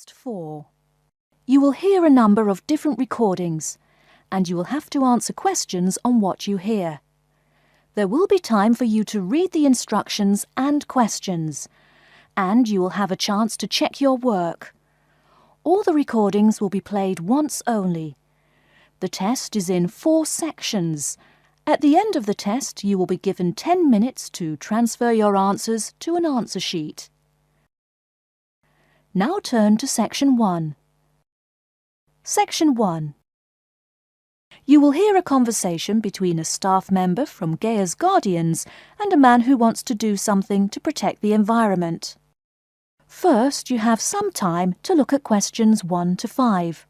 Test 4. You will hear a number of different recordings, and you will have to answer questions on what you hear. There will be time for you to read the instructions and questions, and you will have a chance to check your work. All the recordings will be played once only. The test is in 4 sections. At the end of the test, you will be given 10 minutes to transfer your answers to an answer sheet. Now turn to Section 1. Section 1. You will hear a conversation between a staff member from Gaia's Guardians and a man who wants to do something to protect the environment. First, you have some time to look at questions 1 to 5.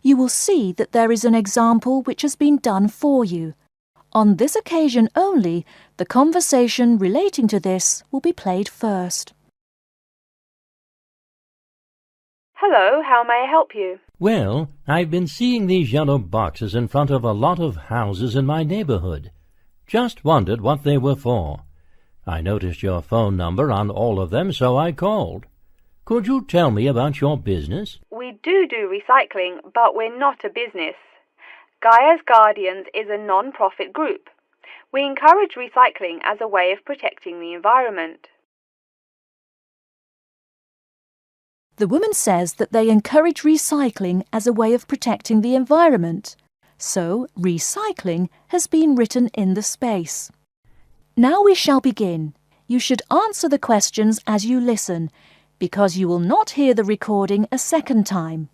You will see that there is an example which has been done for you. On this occasion only, the conversation relating to this will be played first. Hello, how may I help you? Well, I've been seeing these yellow boxes in front of a lot of houses in my neighborhood. Just wondered what they were for. I noticed your phone number on all of them, so I called. Could you tell me about your business? We do recycling, but we're not a business. Gaia's Guardians is a non-profit group. We encourage recycling as a way of protecting the environment. The woman says that they encourage recycling as a way of protecting the environment. So, recycling has been written in the space. Now we shall begin. You should answer the questions as you listen, because you will not hear the recording a second time.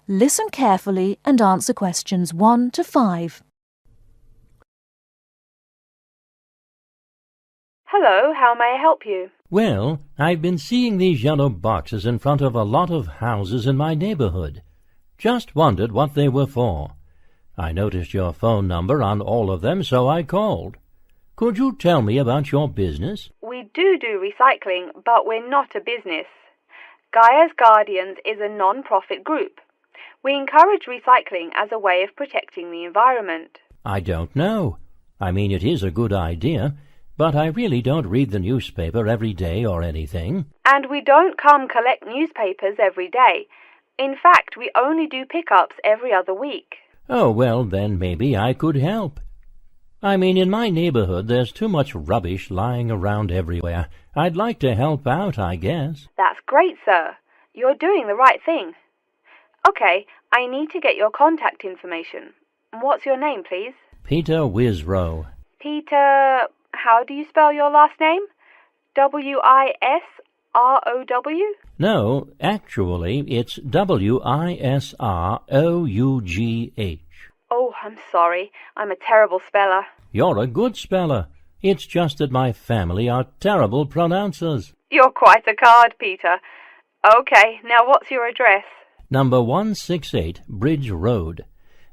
Listen carefully and answer questions 1 to 5. Hello, how may I help you? Well, I've been seeing these yellow boxes in front of a lot of houses in my neighborhood. Just wondered what they were for. I noticed your phone number on all of them, so I called. Could you tell me about your business? We do recycling, but we're not a business. Gaia's Guardians is a non-profit group. We encourage recycling as a way of protecting the environment. I don't know. I mean, it is a good idea, but I really don't read the newspaper every day or anything. And we don't come collect newspapers every day. In fact, we only do pickups every other week. Oh, well, then maybe I could help. I mean, in my neighborhood, there's too much rubbish lying around everywhere. I'd like to help out, I guess. That's great, sir. You're doing the right thing. Okay, I need to get your contact information. What's your name, please? Peter Wisrow. Peter, how do you spell your last name? W-I-S-R-O-W? No, actually, it's W-I-S-R-O-U-G-H. Oh, I'm sorry. I'm a terrible speller. You're a good speller. It's just that my family are terrible pronouncers. You're quite a card, Peter. Okay, now what's your address? Number 168 Bridge Road.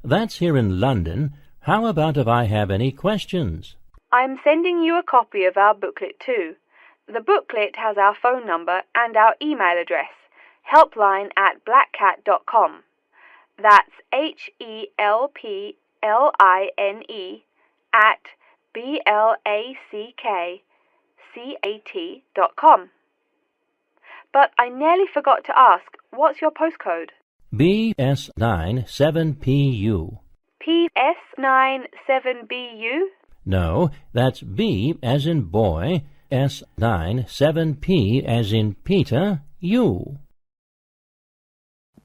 That's here in London. How about if I have any questions? I'm sending you a copy of our booklet too. The booklet has our phone number and our email address, helpline@blackcat.com. That's HELPLINE at BLACKCAT.com. But I nearly forgot to ask, what's your postcode? BS97PU. PS97BU? No, that's B as in boy, S97P as in Peter, U.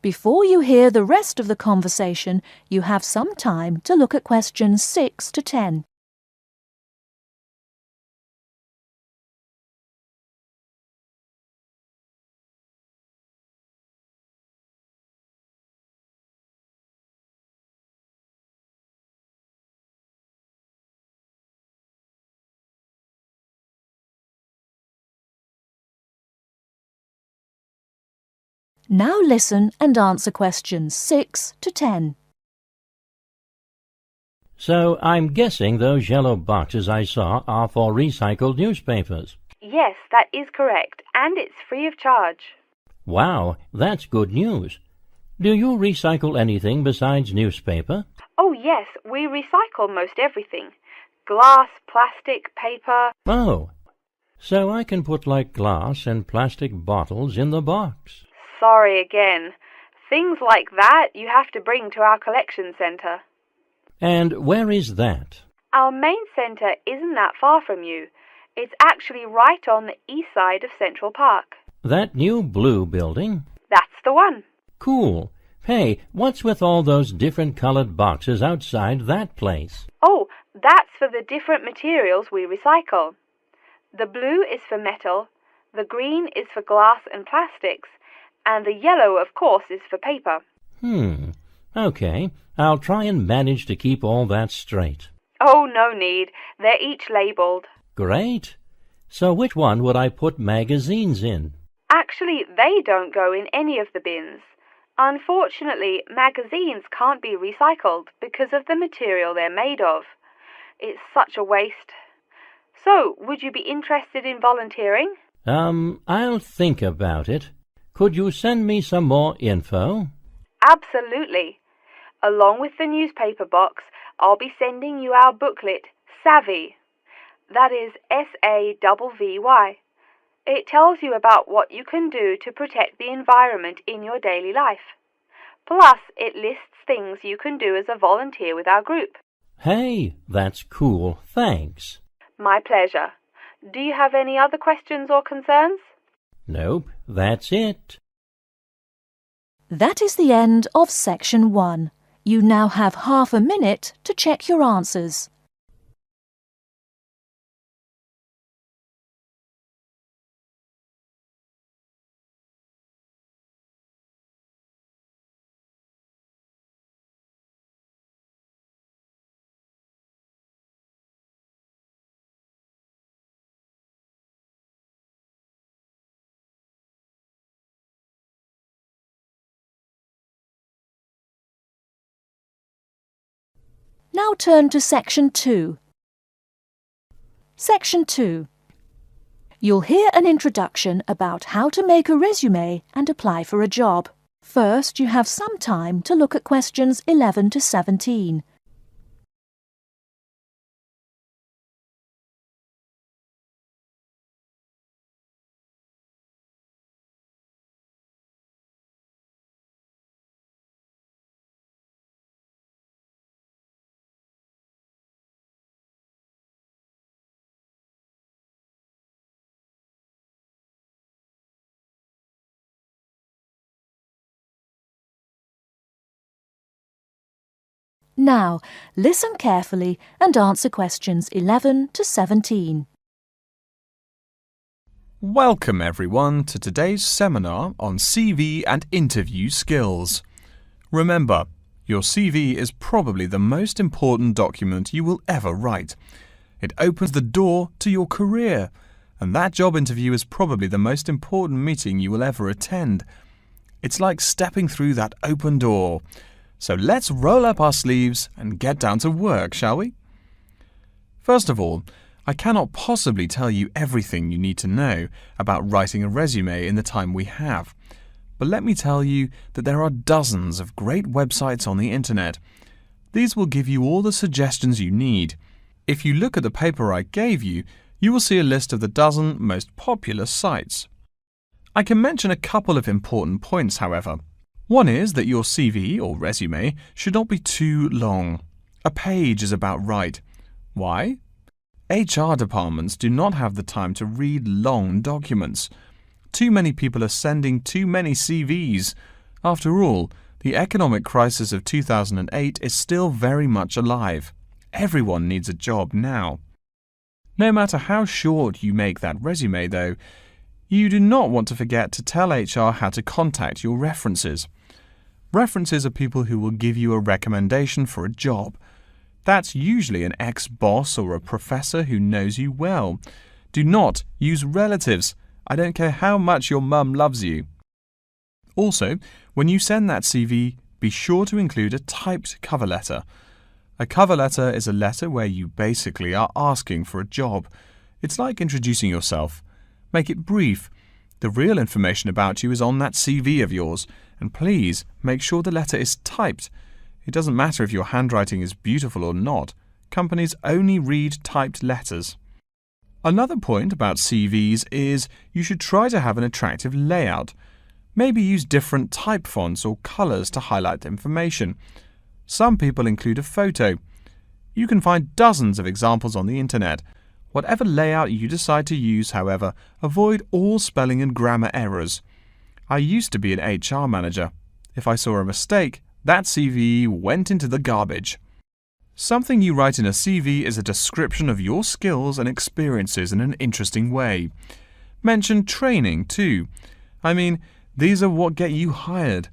Before you hear the rest of the conversation, you have some time to look at questions 6 to 10. Now listen and answer questions 6 to 10. So I'm guessing those yellow boxes I saw are for recycled newspapers. Yes, that is correct, and it's free of charge. Wow, that's good news. Do you recycle anything besides newspaper? Oh yes, we recycle most everything. Glass, plastic, paper. Oh, so I can put like glass and plastic bottles in the box. Sorry again. Things like that you have to bring to our collection centre. And where is that? Our main centre isn't that far from you. It's actually right on the east side of Central Park. That new blue building? That's the one. Cool. Hey, what's with all those different colored boxes outside that place? Oh, that's for the different materials we recycle. The blue is for metal, the green is for glass and plastics, and the yellow, of course, is for paper. Okay. I'll try and manage to keep all that straight. Oh, no need. They're each labelled. Great. So which one would I put magazines in? Actually, they don't go in any of the bins. Unfortunately, magazines can't be recycled because of the material they're made of. It's such a waste. So, would you be interested in volunteering? I'll think about it. Could you send me some more info? Absolutely. Along with the newspaper box, I'll be sending you our booklet, Savvy. That is SAVVY. It tells you about what you can do to protect the environment in your daily life. Plus, it lists things you can do as a volunteer with our group. Hey, that's cool. Thanks. My pleasure. Do you have any other questions or concerns? Nope, that's it. That is the end of Section 1. You now have half a minute to check your answers. Now turn to Section 2. Section 2. You'll hear an introduction about how to make a resume and apply for a job. First, you have some time to look at questions 11 to 17. Now, listen carefully and answer questions 11 to 17. Welcome everyone to today's seminar on CV and interview skills. Remember, your CV is probably the most important document you will ever write. It opens the door to your career, and that job interview is probably the most important meeting you will ever attend. It's like stepping through that open door. So let's roll up our sleeves and get down to work, shall we? First of all, I cannot possibly tell you everything you need to know about writing a resume in the time we have. But let me tell you that there are dozens of great websites on the internet. These will give you all the suggestions you need. If you look at the paper I gave you, you will see a list of the dozen most popular sites. I can mention a couple of important points, however. One is that your CV or resume should not be too long. A page is about right. Why? HR departments do not have the time to read long documents. Too many people are sending too many CVs. After all, the economic crisis of 2008 is still very much alive. Everyone needs a job now. No matter how short you make that resume, though, you do not want to forget to tell HR how to contact your references. References are people who will give you a recommendation for a job. That's usually an ex-boss or a professor who knows you well. Do not use relatives. I don't care how much your mum loves you. Also, when you send that CV, be sure to include a typed cover letter. A cover letter is a letter where you basically are asking for a job. It's like introducing yourself. Make it brief. The real information about you is on that CV of yours, and please make sure the letter is typed. It doesn't matter if your handwriting is beautiful or not. Companies only read typed letters. Another point about CVs is you should try to have an attractive layout. Maybe use different type fonts or colours to highlight information. Some people include a photo. You can find dozens of examples on the internet. Whatever layout you decide to use, however, avoid all spelling and grammar errors. I used to be an HR manager. If I saw a mistake, that CV went into the garbage. Something you write in a CV is a description of your skills and experiences in an interesting way. Mention training too. These are what get you hired.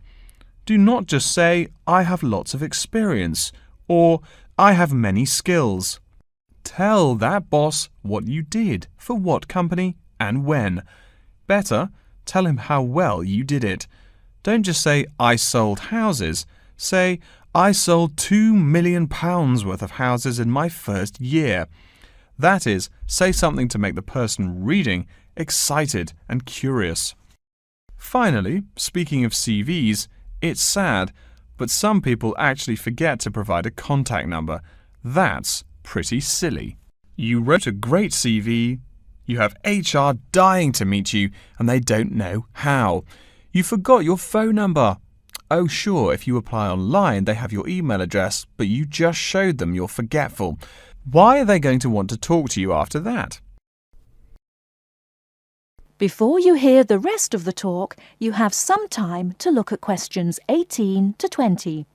Do not just say, I have lots of experience, or I have many skills. Tell that boss what you did, for what company, and when. Better, tell him how well you did it. Don't just say, I sold houses. Say, I sold £2 million worth of houses in my first year. That is, say something to make the person reading excited and curious. Finally, speaking of CVs, it's sad, but some people actually forget to provide a contact number. That's pretty silly. You wrote a great CV, you have HR dying to meet you, and they don't know how. You forgot your phone number. Oh sure, if you apply online, they have your email address, but you just showed them you're forgetful. Why are they going to want to talk to you after that? Before you hear the rest of the talk, you have some time to look at questions 18 to 20.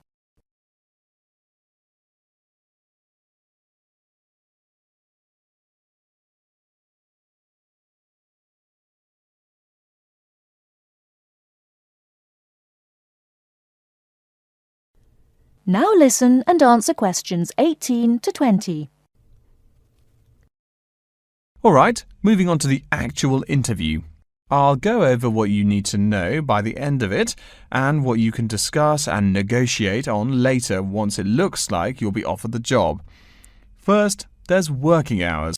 Now listen and answer questions 18 to 20. Alright, moving on to the actual interview. I'll go over what you need to know by the end of it and what you can discuss and negotiate on later once it looks like you'll be offered the job. First, there's working hours.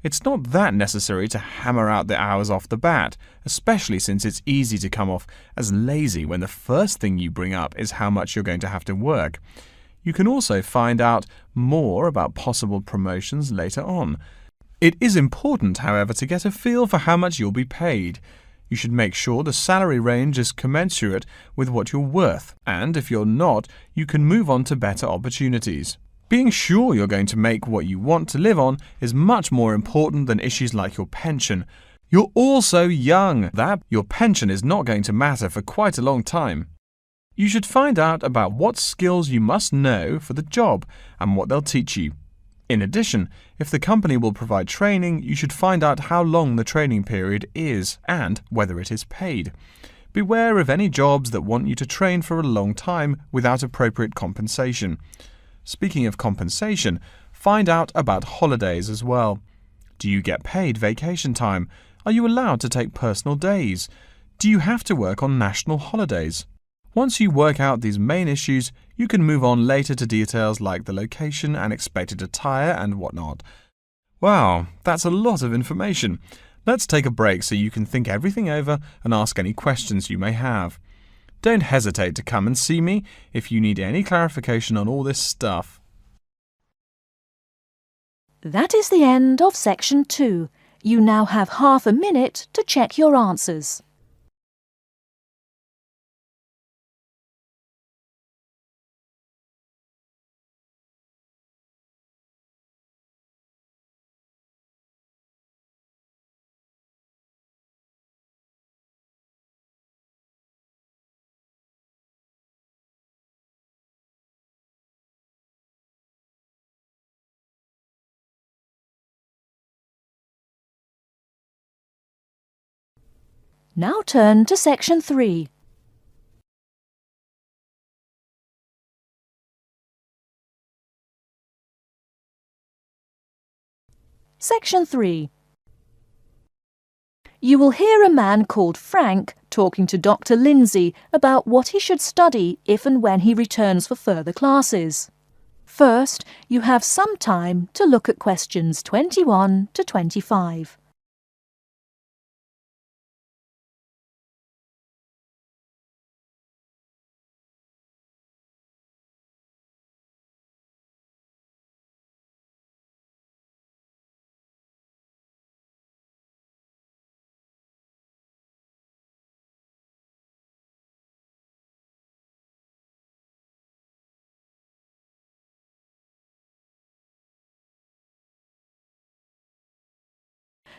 It's not that necessary to hammer out the hours off the bat, especially since it's easy to come off as lazy when the first thing you bring up is how much you're going to have to work. You can also find out more about possible promotions later on. It is important, however, to get a feel for how much you'll be paid. You should make sure the salary range is commensurate with what you're worth, and if you're not, you can move on to better opportunities. Being sure you're going to make what you want to live on is much more important than issues like your pension. You're all so young that your pension is not going to matter for quite a long time. You should find out about what skills you must know for the job and what they'll teach you. In addition, if the company will provide training, you should find out how long the training period is and whether it is paid. Beware of any jobs that want you to train for a long time without appropriate compensation. Speaking of compensation, find out about holidays as well. Do you get paid vacation time? Are you allowed to take personal days? Do you have to work on national holidays? Once you work out these main issues, you can move on later to details like the location and expected attire and whatnot. Wow, that's a lot of information. Let's take a break so you can think everything over and ask any questions you may have. Don't hesitate to come and see me if you need any clarification on all this stuff. That is the end of section 2. You now have half a minute to check your answers. Now turn to section 3. Section 3. You will hear a man called Frank talking to Dr. Lindsay about what he should study if and when he returns for further classes. First, you have some time to look at questions 21 to 25.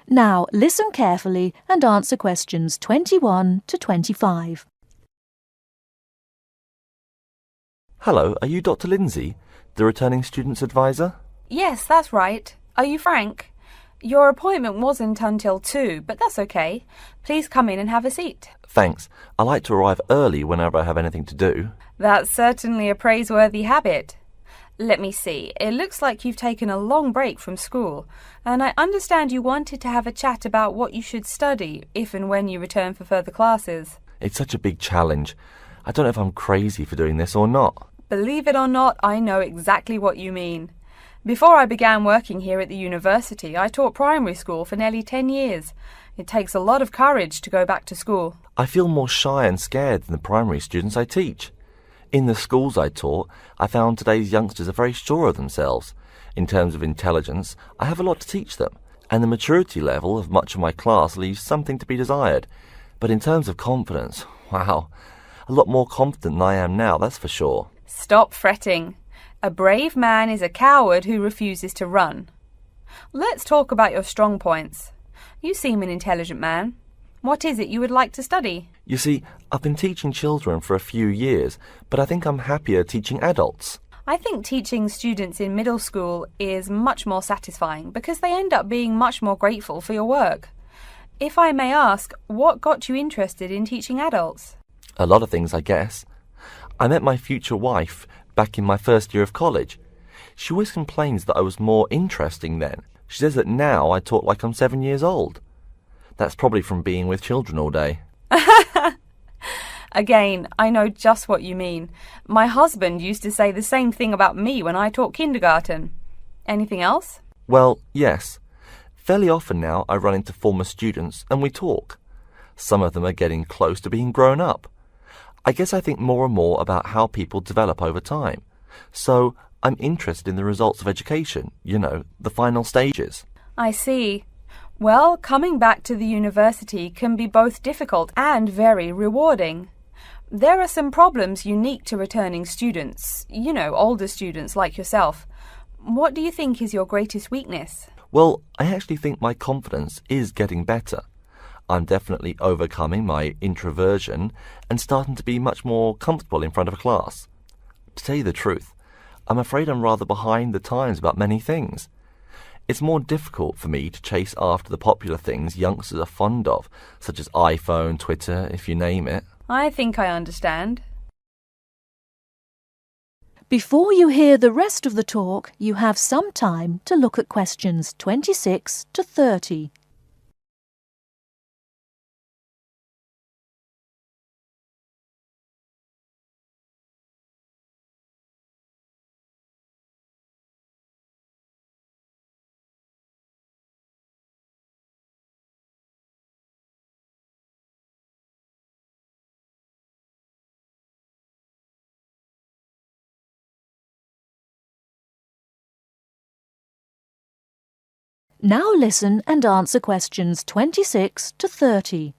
Now listen carefully and answer questions 21 to 25. Hello, are you Dr. Lindsay, the returning students advisor? Yes, that's right. Are you Frank? Your appointment wasn't until 2, but that's okay. Please come in and have a seat. Thanks. I like to arrive early whenever I have anything to do. That's certainly a praiseworthy habit. Let me see. It looks like you've taken a long break from school, and I understand you wanted to have a chat about what you should study if and when you return for further classes. It's such a big challenge. I don't know if I'm crazy for doing this or not. Believe it or not, I know exactly what you mean. Before I began working here at the university, I taught primary school for nearly 10 years. It takes a lot of courage to go back to school. I feel more shy and scared than the primary students I teach. In the schools I taught, I found today's youngsters are very sure of themselves. In terms of intelligence, I have a lot to teach them, and the maturity level of much of my class leaves something to be desired. But in terms of confidence, wow, a lot more confident than I am now, that's for sure. Stop fretting. A brave man is a coward who refuses to run. Let's talk about your strong points. You seem an intelligent man. What is it you would like to study? You see, I've been teaching children for a few years, but I think I'm happier teaching adults. I think teaching students in middle school is much more satisfying because they end up being much more grateful for your work. If I may ask, what got you interested in teaching adults? A lot of things, I guess. I met my future wife back in my first year of college. She always complains that I was more interesting then. She says that now I talk like I'm 7 years old. That's probably from being with children all day. Again, I know just what you mean. My husband used to say the same thing about me when I taught kindergarten. Anything else? Well, yes. Fairly often now I run into former students and we talk. Some of them are getting close to being grown up. I guess I think more and more about how people develop over time. So I'm interested in the results of education, the final stages. I see. Well, coming back to the university can be both difficult and very rewarding. There are some problems unique to returning students, older students like yourself. What do you think is your greatest weakness? Well, I actually think my confidence is getting better. I'm definitely overcoming my introversion and starting to be much more comfortable in front of a class. To tell you the truth, I'm afraid I'm rather behind the times about many things. It's more difficult for me to chase after the popular things youngsters are fond of, such as iPhone, Twitter, if you name it. I think I understand. Before you hear the rest of the talk, you have some time to look at questions 26 to 30. Now listen and answer questions 26 to 30.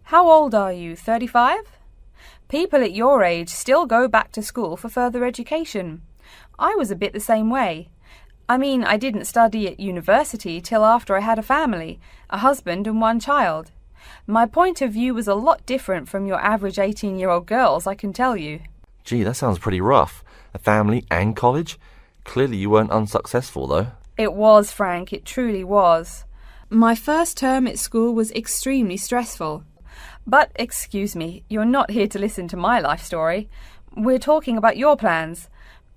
How old are you, 35? People at your age still go back to school for further education. I was a bit the same way. I mean, I didn't study at university till after I had a family, a husband and one child. My point of view was a lot different from your average 18-year-old girls, I can tell you. Gee, that sounds pretty rough. A family and college? Clearly you weren't unsuccessful, though. It was, Frank, it truly was. My first term at school was extremely stressful. But, excuse me, you're not here to listen to my life story. We're talking about your plans.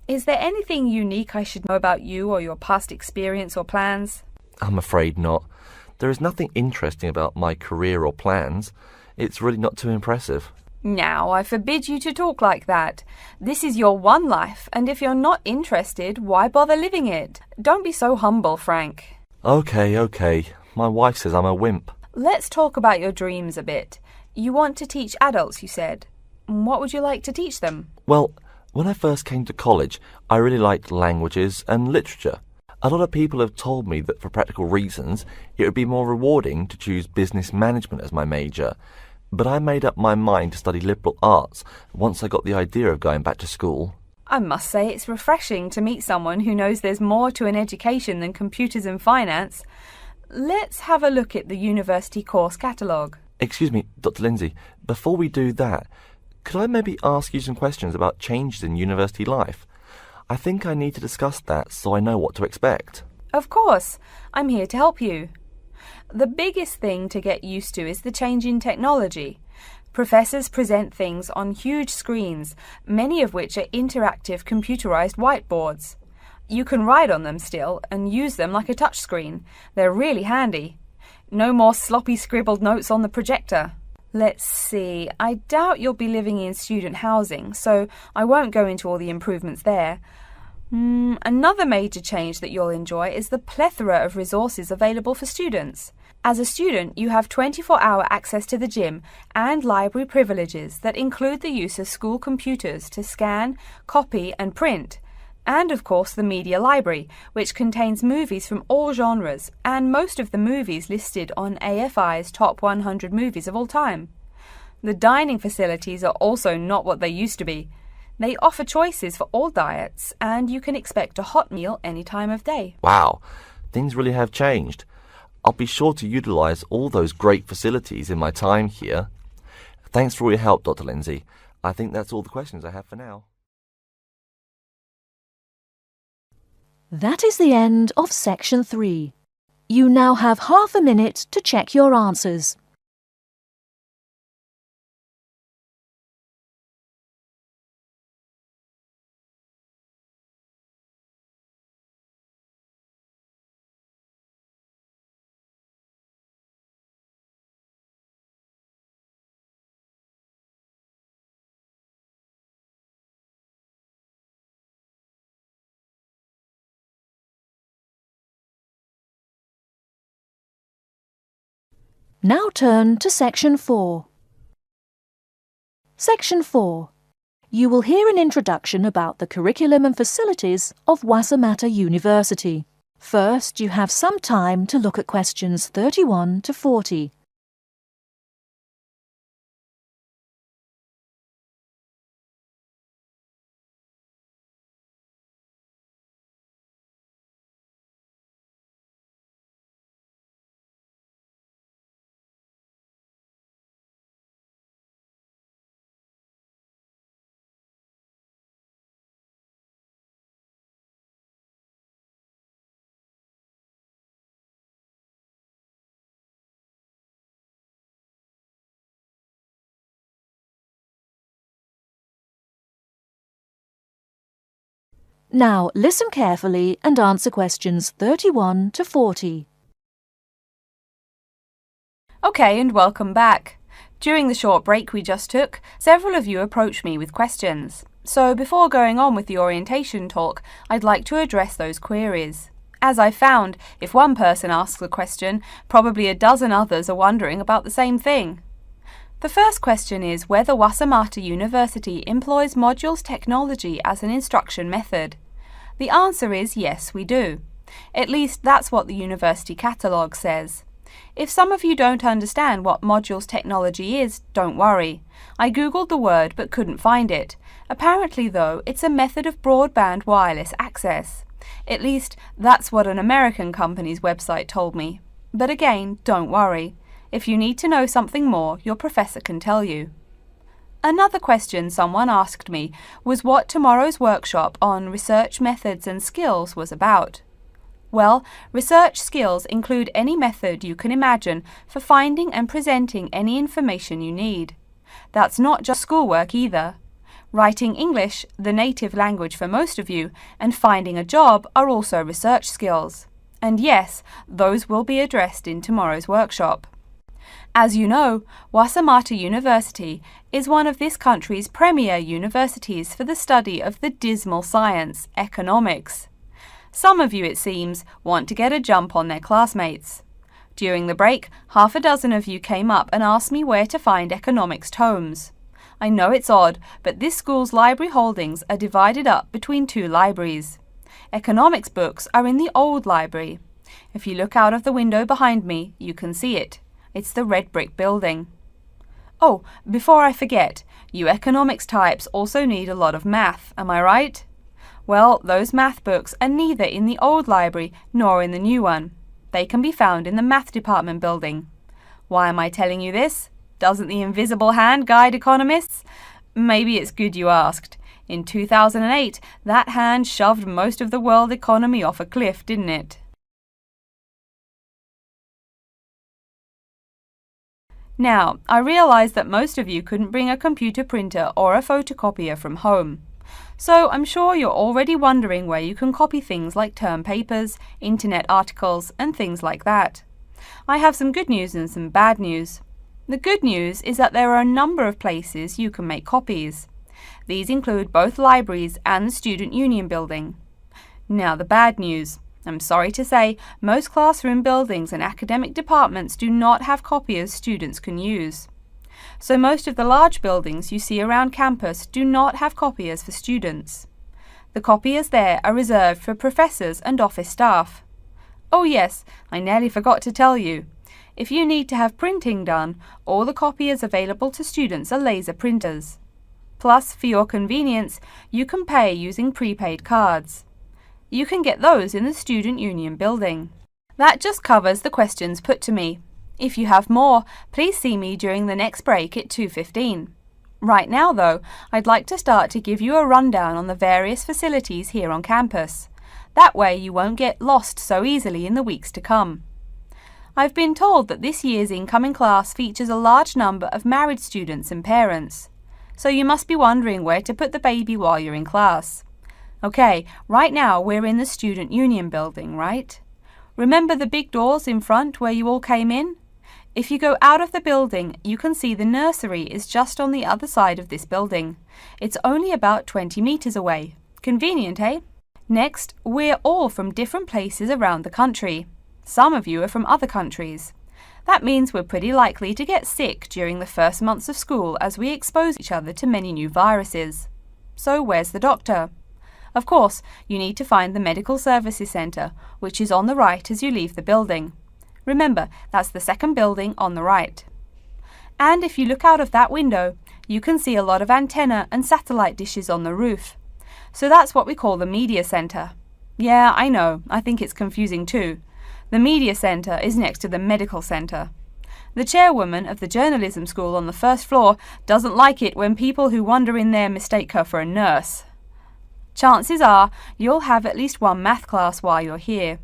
Is there anything unique I should know about you or your past experience or plans? I'm afraid not. There is nothing interesting about my career or plans. It's really not too impressive. Now, I forbid you to talk like that. This is your one life, and if you're not interested, why bother living it? Don't be so humble, Frank. Okay. My wife says I'm a wimp. Let's talk about your dreams a bit. You want to teach adults, you said. What would you like to teach them? Well, when I first came to college, I really liked languages and literature. A lot of people have told me that for practical reasons, it would be more rewarding to choose business management as my major. But I made up my mind to study liberal arts once I got the idea of going back to school. I must say it's refreshing to meet someone who knows there's more to an education than computers and finance. Let's have a look at the university course catalogue. Excuse me, Dr. Lindsay, before we do that, could I maybe ask you some questions about changes in university life? I think I need to discuss that so I know what to expect. Of course, I'm here to help you. The biggest thing to get used to is the change in technology. Professors present things on huge screens, many of which are interactive computerized whiteboards. You can write on them still and use them like a touchscreen. They're really handy. No more sloppy scribbled notes on the projector. Let's see, I doubt you'll be living in student housing, so I won't go into all the improvements there. Another major change that you'll enjoy is the plethora of resources available for students. As a student, you have 24-hour access to the gym and library privileges that include the use of school computers to scan, copy and print. And of course the media library, which contains movies from all genres and most of the movies listed on AFI's top 100 movies of all time. The dining facilities are also not what they used to be. They offer choices for all diets and you can expect a hot meal any time of day. Wow, things really have changed. I'll be sure to utilise all those great facilities in my time here. Thanks for all your help, Dr. Lindsay. I think that's all the questions I have for now. That is the end of Section 3. You now have half a minute to check your answers. Now turn to Section 4. Section 4. You will hear an introduction about the curriculum and facilities of Wasamata University. First, you have some time to look at questions 31 to 40. Now listen carefully and answer questions 31 to 40. Okay, and welcome back. During the short break we just took, several of you approached me with questions. So before going on with the orientation talk, I'd like to address those queries. As I found, if one person asks a question, probably a dozen others are wondering about the same thing. The first question is whether Wasamata University employs modules technology as an instruction method. The answer is yes, we do. At least that's what the university catalogue says. If some of you don't understand what modules technology is, don't worry. I googled the word but couldn't find it. Apparently, though, it's a method of broadband wireless access. At least that's what an American company's website told me. But again, don't worry. If you need to know something more, your professor can tell you. Another question someone asked me was what tomorrow's workshop on research methods and skills was about. Well, research skills include any method you can imagine for finding and presenting any information you need. That's not just schoolwork either. Writing English, the native language for most of you, and finding a job are also research skills. And yes, those will be addressed in tomorrow's workshop. As you know, Wasamata University is one of this country's premier universities for the study of the dismal science, economics. Some of you, it seems, want to get a jump on their classmates. During the break, half a dozen of you came up and asked me where to find economics tomes. I know it's odd, but this school's library holdings are divided up between two libraries. Economics books are in the old library. If you look out of the window behind me, you can see it. It's the red brick building. Oh, before I forget, you economics types also need a lot of math, am I right? Well, those math books are neither in the old library nor in the new one. They can be found in the math department building. Why am I telling you this? Doesn't the invisible hand guide economists? Maybe it's good you asked. In 2008, that hand shoved most of the world economy off a cliff, didn't it? Now, I realize that most of you couldn't bring a computer printer or a photocopier from home. So I'm sure you're already wondering where you can copy things like term papers, internet articles, and things like that. I have some good news and some bad news. The good news is that there are a number of places you can make copies. These include both libraries and the Student Union building. Now the bad news. I'm sorry to say, most classroom buildings and academic departments do not have copiers students can use. So most of the large buildings you see around campus do not have copiers for students. The copiers there are reserved for professors and office staff. Oh yes, I nearly forgot to tell you. If you need to have printing done, all the copiers available to students are laser printers. Plus, for your convenience, you can pay using prepaid cards. You can get those in the Student Union building. That just covers the questions put to me. If you have more, please see me during the next break at 2:15. Right now, though, I'd like to start to give you a rundown on the various facilities here on campus. That way you won't get lost so easily in the weeks to come. I've been told that this year's incoming class features a large number of married students and parents. So you must be wondering where to put the baby while you're in class. Okay, right now we're in the Student Union building, right? Remember the big doors in front where you all came in? If you go out of the building, you can see the nursery is just on the other side of this building. It's only about 20 meters away. Convenient, eh? Next, we're all from different places around the country. Some of you are from other countries. That means we're pretty likely to get sick during the first months of school as we expose each other to many new viruses. So where's the doctor? Of course, you need to find the Medical Services Centre, which is on the right as you leave the building. Remember, that's the second building on the right. And if you look out of that window, you can see a lot of antenna and satellite dishes on the roof. So that's what we call the Media Centre. Yeah, I know, I think it's confusing too. The Media Centre is next to the Medical Centre. The chairwoman of the journalism school on the first floor doesn't like it when people who wander in there mistake her for a nurse. Chances are you'll have at least one math class while you're here.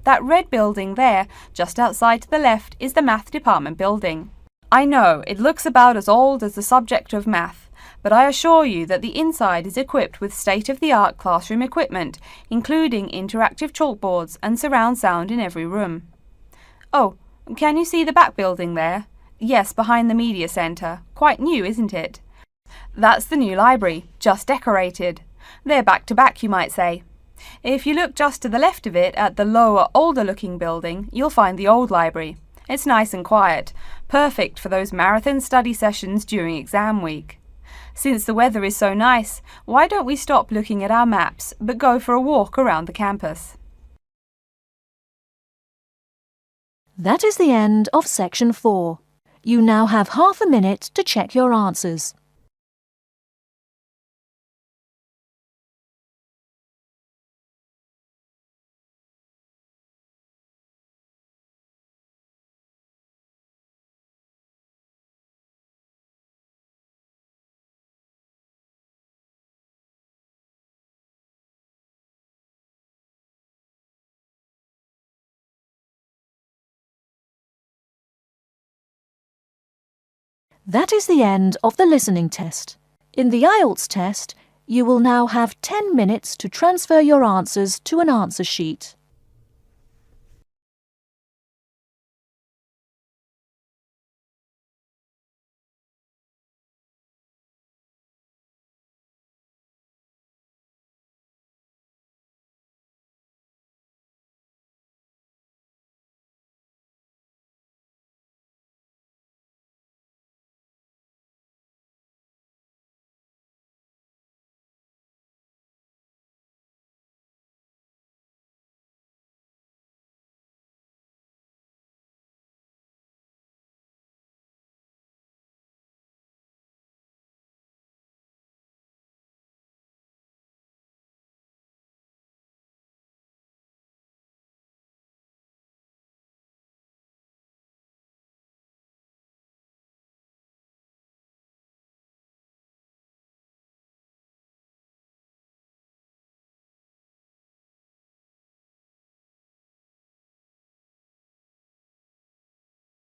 That red building there, just outside to the left, is the math department building. I know, it looks about as old as the subject of math, but I assure you that the inside is equipped with state-of-the-art classroom equipment, including interactive chalkboards and surround sound in every room. Oh, can you see the back building there? Yes, behind the Media Centre. Quite new, isn't it? That's the new library, just decorated. They're back to back, you might say. If you look just to the left of it at the lower, older-looking building, you'll find the old library. It's nice and quiet, perfect for those marathon study sessions during exam week. Since the weather is so nice, why don't we stop looking at our maps, but go for a walk around the campus? That is the end of Section 4. You now have half a minute to check your answers. That is the end of the listening test. In the Ielts test, you will now have 10 minutes to transfer your answers to an answer sheet.